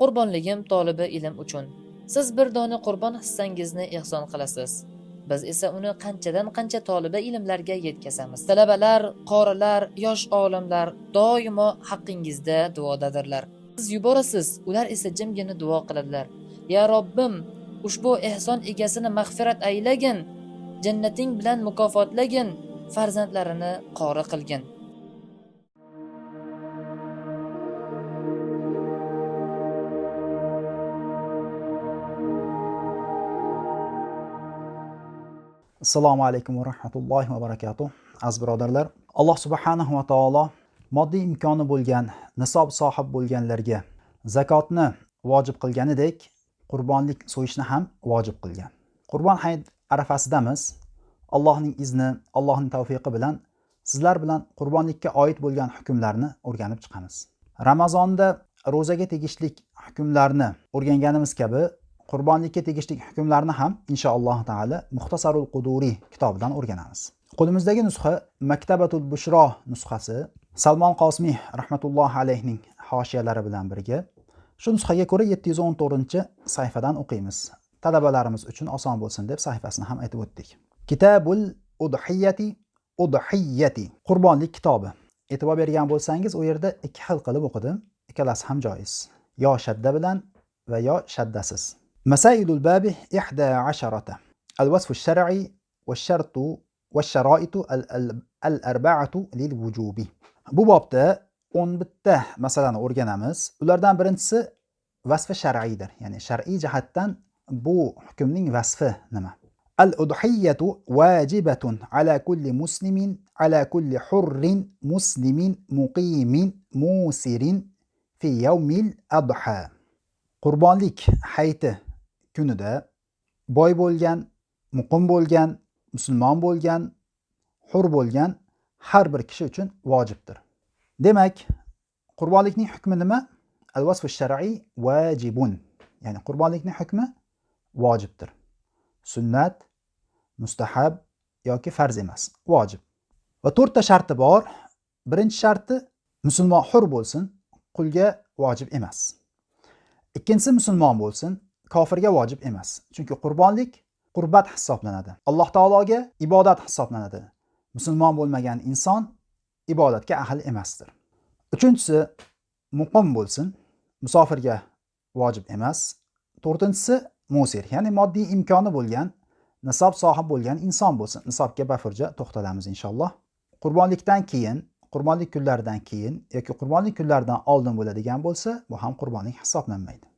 Qurbonligim tolibi ilm uchun. Siz bir dona qurbon hissangizni ehson qilasiz. Biz esa uni qanchadan qancha toliba ilmlarga yetkazamiz. Talabalar, qorilar, yosh olimlar doimo haqqingizda duodadirlar. Siz yuborasiz, ular esa jimgina duo qiladilar. Ya Robbim, ushbu ehson egasini mag'firat aylagin, jannating bilan mukofotlagin, farzandlarini qori qilgin. Assalomu alaykum va rahmatullohi va barakatuh. Aziz birodarlar, Alloh subhanahu va taolo moddiy imkoni bo'lgan, nisob sohib bo'lganlarga zakotni vojib qilganidek, qurbonlik so'yishni ham vojib qilgan. Qurbon hayit arafasidamiz. Allohning izni, Allohning tavfiqi bilan sizlar bilan qurbonlikka oid bo'lgan hukmlarni o'rganib chiqamiz. Ramazonda ro'zaga tegishlik hukmlarni o'rganganimiz kabi qurbonlikka tegishli hukmlarni ham inshaalloh taala Muxtasarul Quduriy kitobidan o'rganamiz. Qo'limizdagi nusxa Maktabatul Bushro nusxasi, Salmon Qosimiy rahmatullohi alayhining hoshiyalari bilan birga. Shu nusxaga ko'ra 714-sayfadan o'qiymiz. Talabalarimiz uchun oson bo'lsin deb sayfasini ham aytib o'tdik. Kitabul Udhiyati qurbonlik kitobi. E'tibor bergan bo'lsangiz, u yerda ikki xil qilib o'qidim. Ikkalasi ham joiz. Yo shadda bilan va yo shaddasiz. مسائل الباب 11 الوصف الشرعي والشرط والشرائط الأربعة للوجوب. Bu bobda 11 masalani o'rganamiz. Ulardan birinchisi vasfi shar'iydir. Ya'ni shar'iy jihatdan bu hukmning vasfi nima? Al-udhiyatu wajibatun ala kulli muslimin ala kulli hurrin muslimin muqimin musirin fi yawmil adha. Qurbonlik hayiti kunida boy bo'lgan, muqim bo'lgan, musulmon bo'lgan, hur bo'lgan har bir kishi uchun vojibdir. Demak, qurbonlikning hukmi nima? Al-vasf ash-shar'iy wajibun. Ya'ni qurbonlikning hukmi vojibdir. Sunnat, mustahab yoki farz emas, vojib. Va 4 ta sharti bor. Birinchi sharti musulmon hur bo'lsin, qulga vojib emas. Ikkinchisi musulmon bo'lsin, kofirga vojib emas. Chunki qurbonlik qurbat hisoblanadi. Alloh taologa ibodat hisoblanadi. Musulmon bo'lmagan inson ibodatga ahil emasdir. Uchinchisi muqim bo'lsin, musofirga vojib emas. To'rtinchisi musir, ya'ni moddiy imkoni bo'lgan, nisob sohib bo'lgan inson bo'lsin. Nisobga bafurja to'xtalamiz inshaalloh. Qurbonlikdan keyin, qurbonlik kunlaridan keyin yoki qurbonlik kunlaridan oldin bo'ladigan bo'lsa, bu ham qurbonlik hisoblanmaydi.